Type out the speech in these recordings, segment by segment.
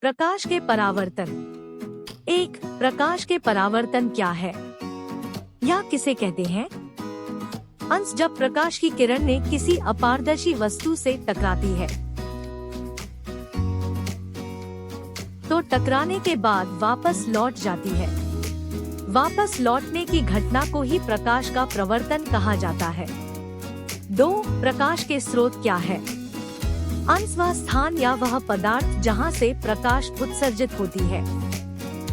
प्रकाश के परावर्तन। एक, प्रकाश के परावर्तन क्या है या किसे कहते हैं? अंश जब प्रकाश की किरण ने किसी अपारदर्शी वस्तु से टकराती है तो टकराने के बाद वापस लौट जाती है। वापस लौटने की घटना को ही प्रकाश का प्रवर्तन कहा जाता है। दो, प्रकाश के स्रोत क्या है? अंश वह स्थान या वह पदार्थ जहाँ से प्रकाश उत्सर्जित होती है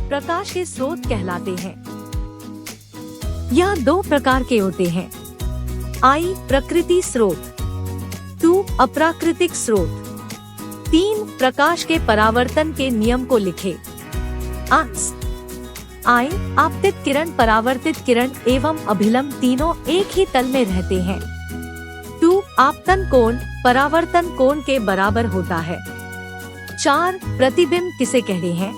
प्रकाश के स्रोत कहलाते हैं। यह दो प्रकार के होते हैं। आई, प्रकृति स्रोत। 2, अप्राकृतिक स्रोत। 3, प्रकाश के परावर्तन के नियम को लिखे। अंश आई, आपतित किरण, परावर्तित किरण एवं अभिलंब तीनों एक ही तल में रहते हैं। 2, आपतन कोण परावर्तन कोण के बराबर होता है। 4, प्रतिबिंब किसे कहते हैं?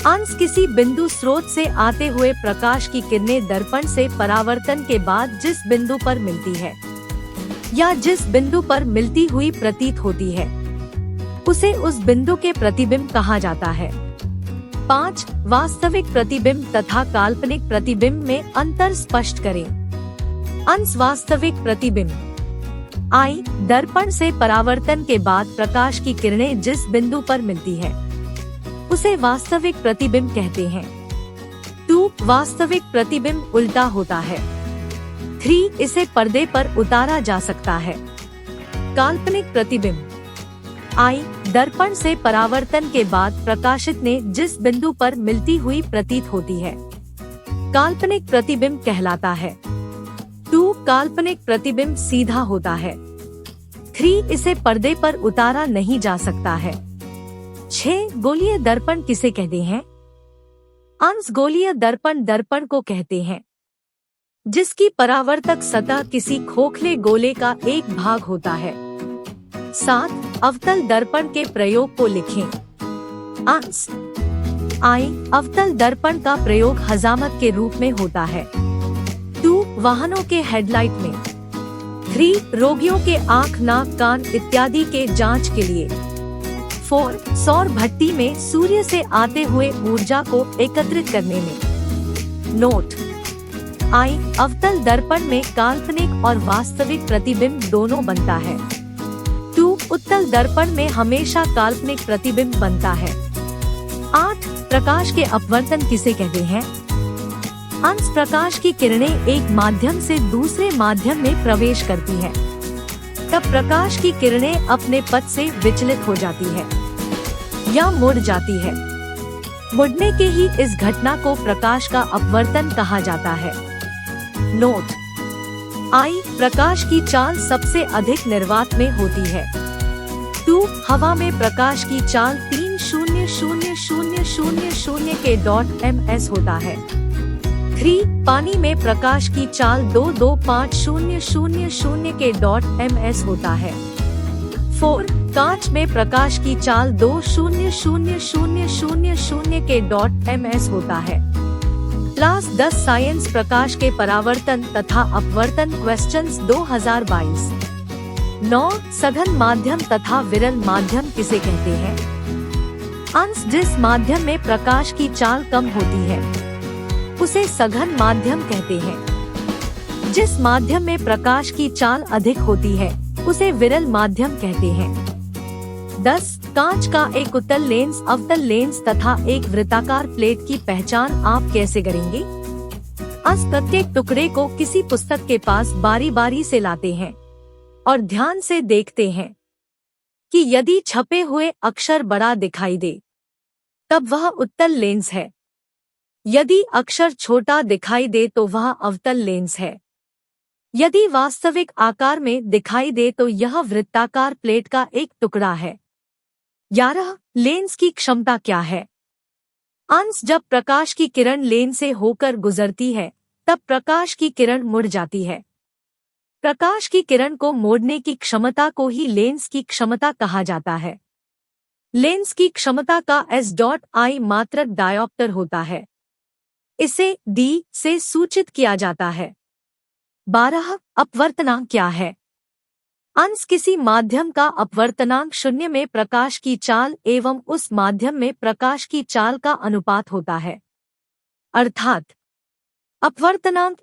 अंश किसी बिंदु स्रोत से आते हुए प्रकाश की किरणें दर्पण से परावर्तन के बाद जिस बिंदु पर मिलती है या जिस बिंदु पर मिलती हुई प्रतीत होती है उसे उस बिंदु के प्रतिबिंब कहा जाता है। 5, वास्तविक प्रतिबिंब तथा काल्पनिक प्रतिबिंब में अंतर स्पष्ट करें। अंश वास्तविक प्रतिबिंब आई, दर्पण से परावर्तन के बाद प्रकाश की किरणें जिस बिंदु पर मिलती है उसे वास्तविक प्रतिबिंब कहते हैं। 2, वास्तविक प्रतिबिंब उल्टा होता है। 3, इसे पर्दे पर उतारा जा सकता है। काल्पनिक प्रतिबिंब आई, दर्पण से परावर्तन के बाद प्रकाशित ने जिस बिंदु पर मिलती हुई प्रतीत होती है काल्पनिक प्रतिबिंब कहलाता है। 2, काल्पनिक प्रतिबिंब सीधा होता है। 3, इसे पर्दे पर उतारा नहीं जा सकता है। 6, गोलीय दर्पण किसे कहते हैं? अंश गोलीय दर्पण दर्पण को कहते हैं जिसकी परावर्तक सतह किसी खोखले गोले का एक भाग होता है। 7, अवतल दर्पण के प्रयोग को लिखें। अंश आई, अवतल दर्पण का प्रयोग हजामत के रूप में होता है। 2, वाहनों के हेडलाइट में। 3, रोगियों के आँख, नाक, कान इत्यादि के जांच के लिए। 4, सौर भट्टी में सूर्य से आते हुए ऊर्जा को एकत्रित करने में। नोट आई, अवतल दर्पण में काल्पनिक और वास्तविक प्रतिबिंब दोनों बनता है। 2, उत्तल दर्पण में हमेशा काल्पनिक प्रतिबिंब बनता है। 8, प्रकाश के अपवर्तन किसे कहते हैं? अंश प्रकाश की किरणें एक माध्यम से दूसरे माध्यम में प्रवेश करती है तब प्रकाश की किरणें अपने पथ से विचलित हो जाती है या मुड़ जाती है। मुड़ने के ही इस घटना को प्रकाश का अपवर्तन कहा जाता है। नोट आई, प्रकाश की चाल सबसे अधिक निर्वात में होती है। 2, हवा में प्रकाश की चाल 3,000,000 के .ms होता है। 3, पानी में प्रकाश की चाल 2,25,000 के .ms होता है। 4, कांच में प्रकाश की चाल 2,000,000 के .ms होता है। क्लास 10 साइंस प्रकाश के परावर्तन तथा अपवर्तन क्वेश्चंस 2022। 9, सघन माध्यम तथा विरल माध्यम किसे कहते हैं? अंश जिस माध्यम में प्रकाश की चाल कम होती है उसे सघन माध्यम कहते हैं। जिस माध्यम में प्रकाश की चाल अधिक होती है उसे विरल माध्यम कहते हैं। 10, कांच का एक उत्तल लेंस, अवतल लेंस तथा एक वृत्ताकार प्लेट की पहचान आप कैसे करेंगे? अंश प्रत्येक टुकड़े को किसी पुस्तक के पास बारी बारी से लाते हैं और ध्यान से देखते हैं कि यदि छपे हुए अक्षर बड़ा दिखाई दे तब वह उत्तल लेंस है, यदि अक्षर छोटा दिखाई दे तो वह अवतल लेंस है। यदि वास्तविक आकार में दिखाई दे तो यह वृत्ताकार प्लेट का एक टुकड़ा है। 11, लेंस की क्षमता क्या है? अंश जब प्रकाश की किरण लेंस से होकर गुजरती है तब प्रकाश की किरण मुड़ जाती है। प्रकाश की किरण को मोड़ने की क्षमता को ही लेंस की क्षमता कहा जाता है। लेंस की क्षमता का S.I मात्रक डायोप्टर होता है। इसे D से सूचित किया जाता है। 12, अपवर्तना क्या है? अंश किसी माध्यम का अपवर्तनांक शून्य में प्रकाश की चाल एवं उस माध्यम में प्रकाश की चाल का अनुपात होता है। अर्थात अपवर्तनांक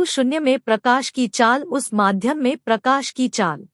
= शून्य में प्रकाश की चाल उस माध्यम में प्रकाश की चाल।